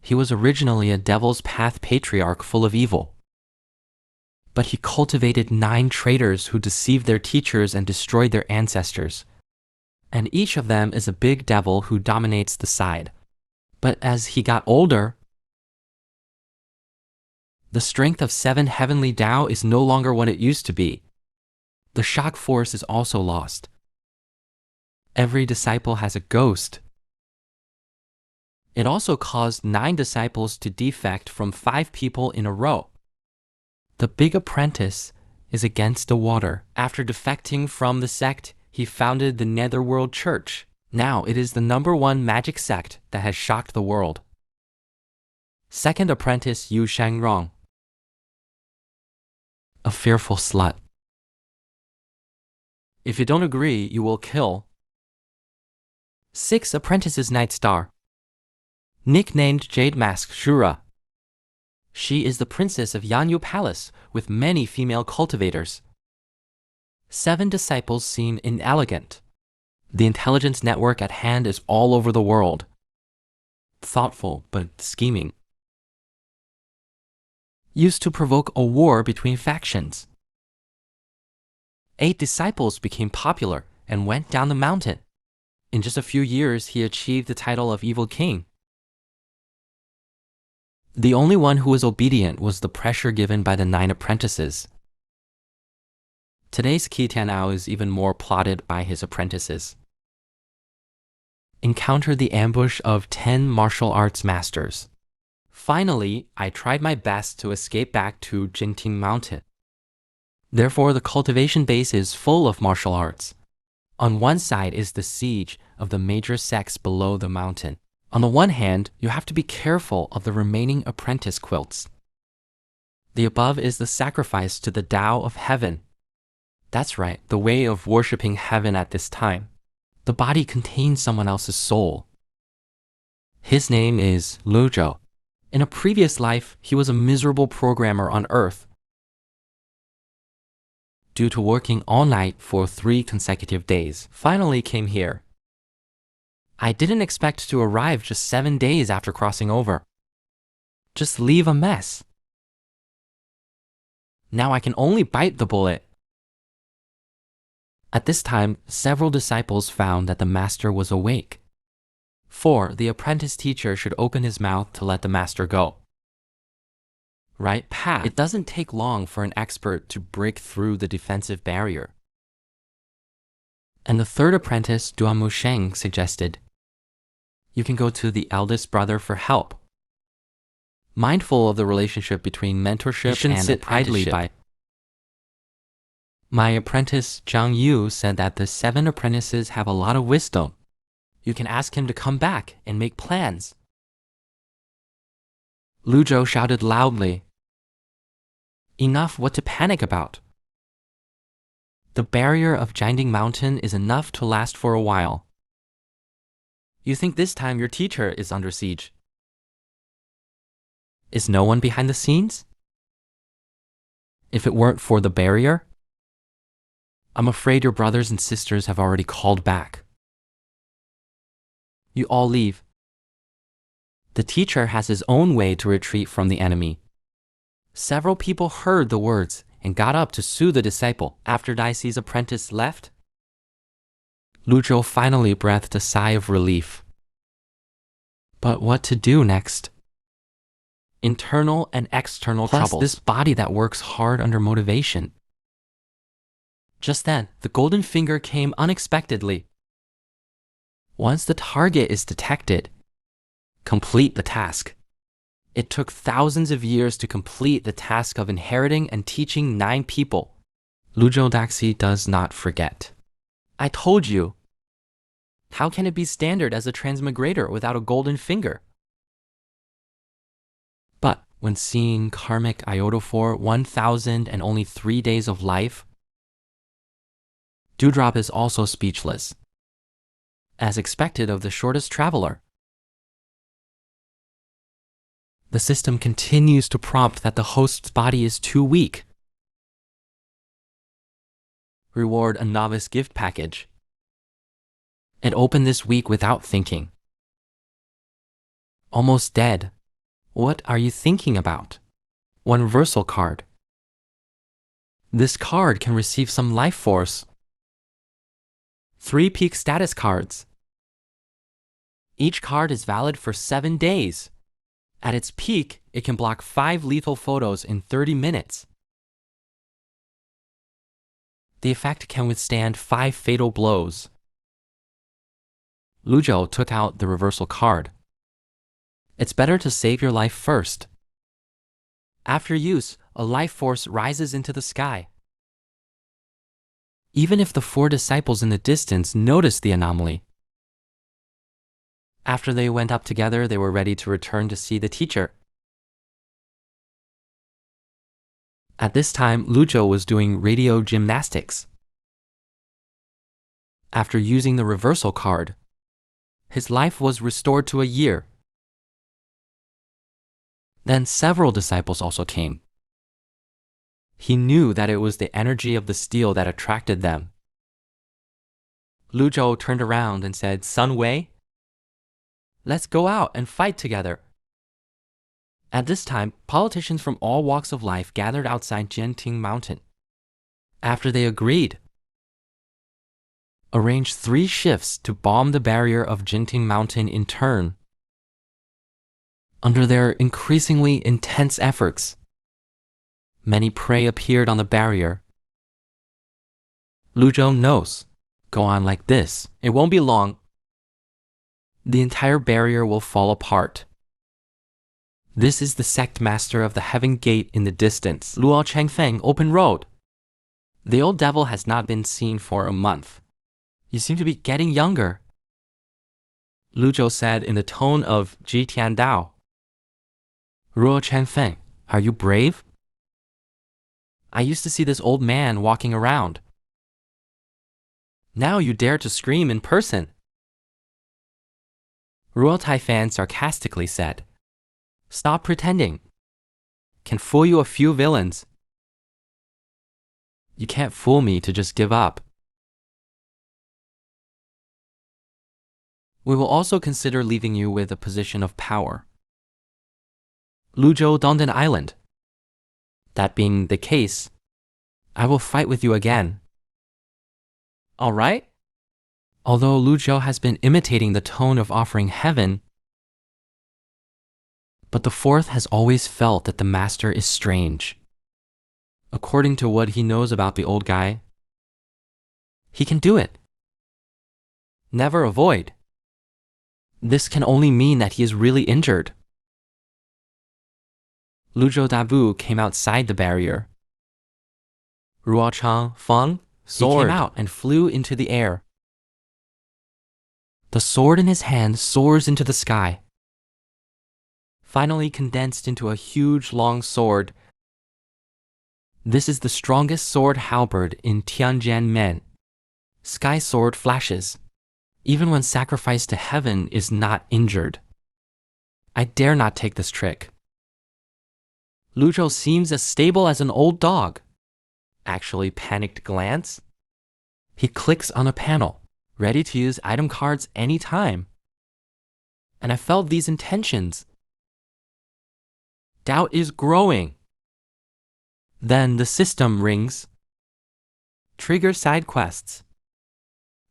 He was originally a devil's path patriarch full of evil. But he cultivated 9 traitors who deceived their teachers and destroyed their ancestors. And each of them is a big devil who dominates the side. But as he got older, the strength of 7 heavenly Tao is no longer what it used to be. The shock force is also lost. Every disciple has a ghost. It also caused 9 disciples to defect from 5 people in a row. The big apprentice is against the water. After defecting from the sect, he founded the Netherworld Church. Now it is the #1 magic sect that has shocked the world. Second apprentice Yu Zhenghai, a fearful slut. If you don't agree, you will kill. 6 apprentices Night Star, nicknamed Jade Mask Shura. She is the princess of Yanyu Palace with many female cultivators. 7 disciples seem inelegant. The intelligence network at hand is all over the world. Thoughtful but scheming. Used to provoke a war between factions. 8 disciples became popular and went down the mountain. In just a few years, he achieved the title of Evil King. The only one who was obedient was the pressure given by the 9 apprentices. Today's Qi Tianao is even more plotted by his apprentices. Encounter the ambush of 10 martial arts masters. Finally, I tried my best to escape back to Jingting Mountain. Therefore, the cultivation base is full of martial arts. On one side is the siege of the major sects below the mountain. On the one hand, you have to be careful of the remaining apprentice quilts. The above is the sacrifice to the Tao of heaven. That's right, the way of worshipping heaven at this time. The body contains someone else's soul. His name is Luzhou. In a previous life, he was a miserable programmer on Earth. Due to working all night for 3 consecutive days, finally came here. I didn't expect to arrive just 7 days after crossing over. Just leave a mess. Now I can only bite the bullet. At this time, several disciples found that the master was awake. 4. The apprentice teacher should open his mouth to let the master go. Right path. It doesn't take long for an expert to break through the defensive barrier. And the 3rd apprentice, Duanmu Sheng, suggested, you can go to the eldest brother for help. Mindful of the relationship between mentorship and sit idly by. My apprentice Zhang Yu said that the 7 apprentices have a lot of wisdom. You can ask him to come back and make plans. Luzhou shouted loudly, enough, what to panic about? The barrier of Jingting Mountain is enough to last for a while. You think this time your teacher is under siege? Is no one behind the scenes? If it weren't for the barrier, I'm afraid your brothers and sisters have already called back. You all leave. The teacher has his own way to retreat from the enemy. Several people heard the words and got up to sue the disciple. After Daixi's apprentice left, Luzhou finally breathed a sigh of relief. But what to do next? Internal and external troubles. This body that works hard under motivation. Just then, the golden finger came unexpectedly. Once the target is detected, complete the task. It took thousands of years to complete the task of inheriting and teaching 9 people. Luzhou Daxi does not forget. I told you. How can it be standard as a transmigrator without a golden finger? But when seeing karmic iodophore 1,000 and only 3 days of life, Dewdrop is also speechless, as expected of the shortest traveler. The system continues to prompt that the host's body is too weak. Reward a novice gift package. It opened this week without thinking. Almost dead. What are you thinking about? One reversal card. This card can receive some life force. 3 peak status cards. Each card is valid for 7 days. At its peak, it can block 5 lethal photos in 30 minutes. The effect can withstand 5 fatal blows. Luzhou took out the reversal card. It's better to save your life first. After use, a life force rises into the sky. Even if the 4 disciples in the distance noticed the anomaly. After they went up together, they were ready to return to see the teacher. At this time, Luzhou was doing radio gymnastics. After using the reversal card, his life was restored to a year. Then several disciples also came. He knew that it was the energy of the steel that attracted them. Luzhou turned around and said, "Sun Wei, let's go out and fight together." At this time, politicians from all walks of life gathered outside Jianting Mountain. After they agreed, arranged 3 shifts to bomb the barrier of Jianting Mountain in turn. Under their increasingly intense efforts, many prey appeared on the barrier. Luzhou knows. Go on like this. It won't be long. The entire barrier will fall apart. This is the sect master of the Heaven Gate in the distance, Luo Changfeng Open Road. The old devil has not been seen for a month. You seem to be getting younger, Luzhou said in the tone of Ji Tiandao. Luo Changfeng, are you brave? I used to see this old man walking around. Now you dare to scream in person. Ruo Taifan sarcastically said, "Stop pretending. Can fool you a few villains. You can't fool me to just give up. We will also consider leaving you with a position of power. Luzhou Dongdan Island. That being the case, I will fight with you again." All right? Although Luzhou has been imitating the tone of offering heaven, but the 4th has always felt that the master is strange. According to what he knows about the old guy, he can do it. Never avoid. This can only mean that he is really injured. Luzhou Dabu came outside the barrier. Ruo Chang Feng, sword, he came out and flew into the air. The sword in his hand soars into the sky, finally condensed into a huge long sword. This is the strongest sword halberd in Tianjianmen. Sky sword flashes. Even when sacrificed to heaven is not injured. I dare not take this trick. Luzhou seems as stable as an old dog. Actually, panicked glance. He clicks on a panel, ready to use item cards anytime. And I felt these intentions. Doubt is growing. Then the system rings. Trigger side quests.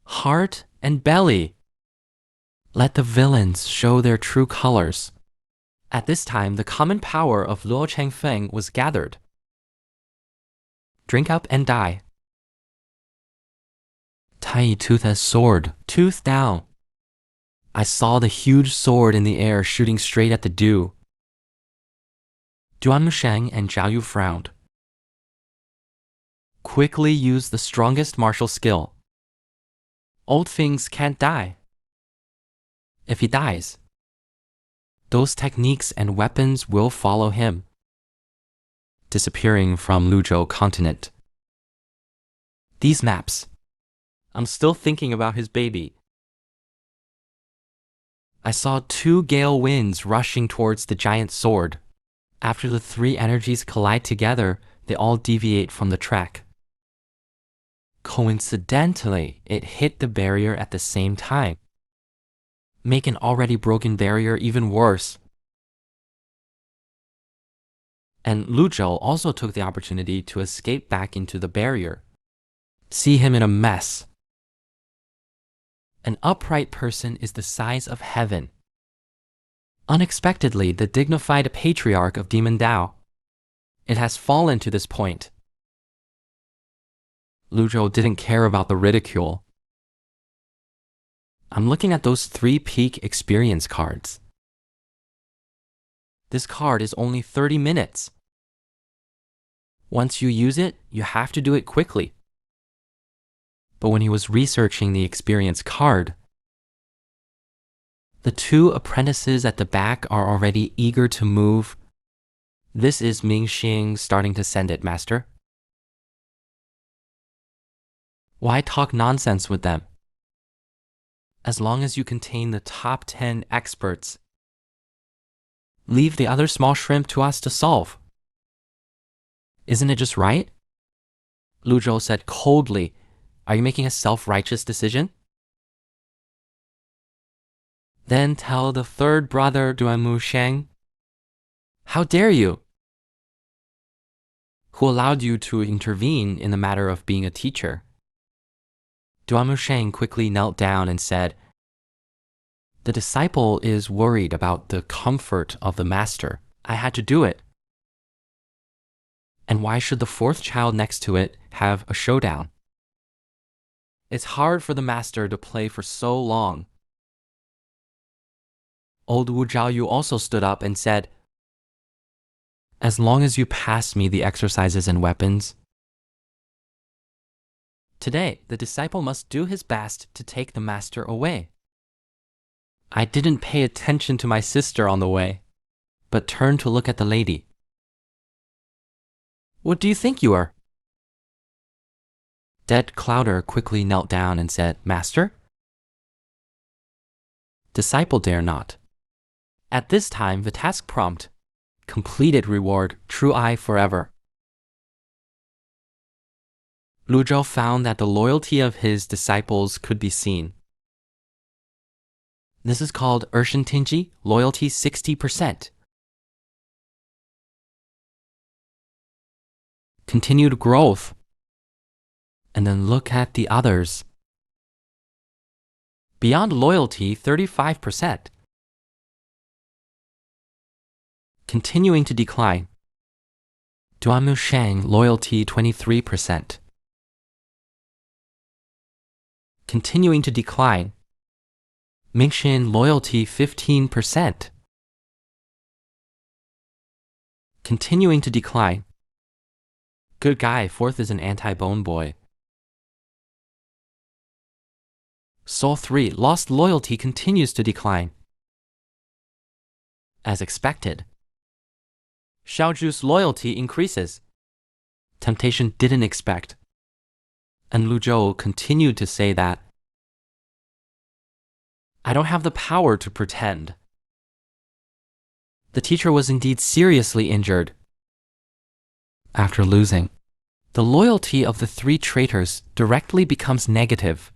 Heart and belly. Let the villains show their true colors. At this time, the common power of Luo Changfeng was gathered. Drink up and die. Tai Tootha's sword, tooth down. I saw the huge sword in the air shooting straight at the dew. Duan Musheng and Zhao Yu frowned. Quickly use the strongest martial skill. Old things can't die. If he dies, those techniques and weapons will follow him, disappearing from Luzhou continent. These maps. I'm still thinking about his baby. I saw 2 gale winds rushing towards the giant sword. After the 3 energies collide together, they all deviate from the track. Coincidentally, it hit the barrier at the same time, make an already broken barrier even worse. And Luzhou also took the opportunity to escape back into the barrier. See him in a mess. An upright person is the size of heaven. Unexpectedly, the dignified patriarch of Demon Dao. It has fallen to this point. Luzhou didn't care about the ridicule. I'm looking at those 3 peak experience cards. This card is only 30 minutes. Once you use it, you have to do it quickly. But when he was researching the experience card, the 2 apprentices at the back are already eager to move. This is Mingxing starting to send it, Master. Why talk nonsense with them? As long as you contain the top 10 experts, leave the other small shrimp to us to solve. Isn't it just right? Luzhou said coldly. Are you making a self-righteous decision? Then tell the 3rd brother Duanmu Sheng. How dare you? Who allowed you to intervene in the matter of being a teacher? Duanmu Sheng quickly knelt down and said, the disciple is worried about the comfort of the master. I had to do it. And why should the 4th child next to it have a showdown? It's hard for the master to play for so long. Old Wu Zhaoyu also stood up and said, as long as you pass me the exercises and weapons. Today, the disciple must do his best to take the master away. I didn't pay attention to my sister on the way, but turned to look at the lady. What do you think you are? Dead Clouder quickly knelt down and said, Master? Disciple dare not. At this time, the task prompt, completed reward, true eye forever. Luzhou found that the loyalty of his disciples could be seen. This is called Ershentinji, loyalty 60%. Continued growth. And then look at the others. Beyond loyalty, 35%. Continuing to decline. Duanmu Sheng, loyalty 23%. Continuing to decline. Mingxin, loyalty 15%. Continuing to decline. Good guy, 4th is an anti-bone boy. Soul 3, lost loyalty continues to decline. As expected. Xiaoju's loyalty increases. Temptation didn't expect. And Luzhou continued to say that I don't have the power to pretend. The teacher was indeed seriously injured. After losing, the loyalty of the 3 traitors directly becomes negative.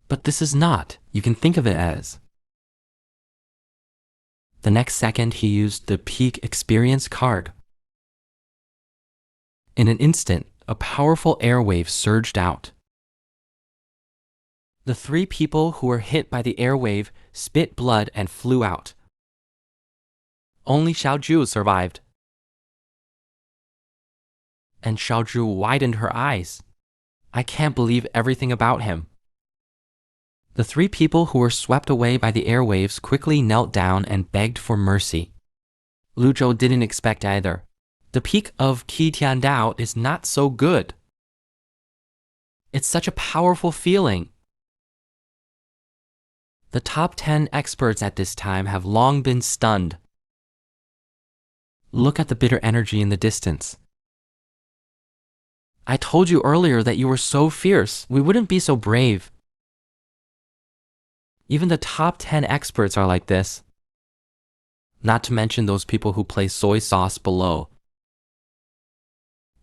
But this is not, you can think of it as. The next second, he used the peak experience card. In an instant, a powerful airwave surged out. The 3 people who were hit by the airwave spit blood and flew out. Only Xiaoju survived. And Xiaoju widened her eyes. I can't believe everything about him. The 3 people who were swept away by the airwaves quickly knelt down and begged for mercy. Luzhou didn't expect either. The peak of Qi Tian Dao is not so good. It's such a powerful feeling. The top 10 experts at this time have long been stunned. Look at the bitter energy in the distance. I told you earlier that you were so fierce, we wouldn't be so brave. Even the top 10 experts are like this. Not to mention those people who play soy sauce below.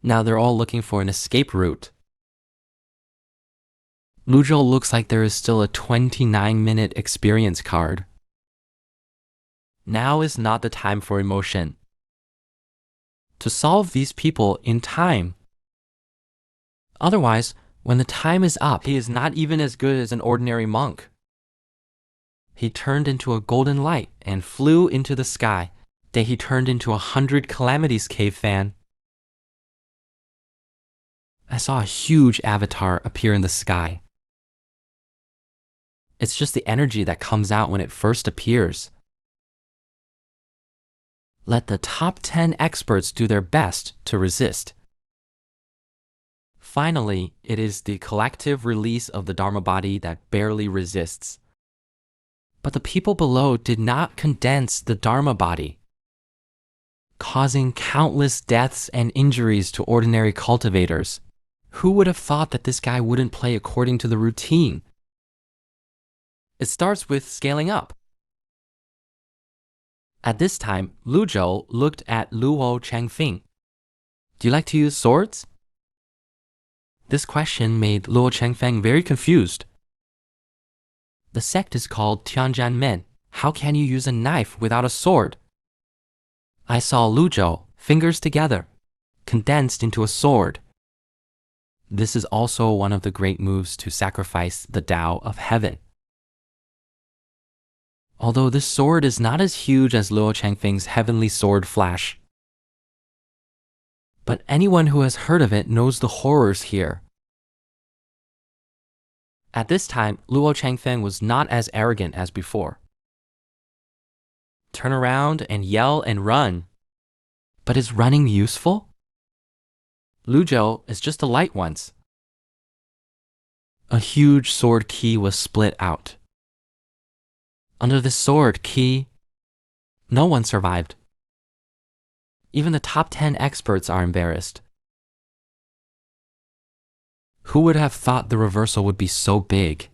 Now they're all looking for an escape route. Luzhou looks like there is still a 29-minute experience card. Now is not the time for emotion. to solve these people in time. Otherwise, when the time is up, he is not even as good as an ordinary monk. He turned into a golden light and flew into the sky. Then he turned into 100 calamities cave fan. I saw a huge avatar appear in the sky. It's just the energy that comes out when it first appears. Let the top 10 experts do their best to resist. Finally, it is the collective release of the Dharma body that barely resists. But the people below did not condense the Dharma body, causing countless deaths and injuries to ordinary cultivators. Who would have thought that this guy wouldn't play according to the routine? It starts with scaling up. At this time, Luzhou looked at Luo Changfeng. Do you like to use swords? This question made Luo Changfeng very confused. The sect is called Tianjianmen. How can you use a knife without a sword? I saw Luzhou, fingers together, condensed into a sword. This is also one of the great moves to sacrifice the Tao of heaven. Although this sword is not as huge as Luo Changfeng's heavenly sword flash. But anyone who has heard of it knows the horrors here. At this time, Luo Changfeng was not as arrogant as before. Turn around and yell and run. But is running useful? Luzhou is just a light once. A huge sword key was split out. Under the sword key, no one survived. Even the top 10 experts are embarrassed. Who would have thought the reversal would be so big?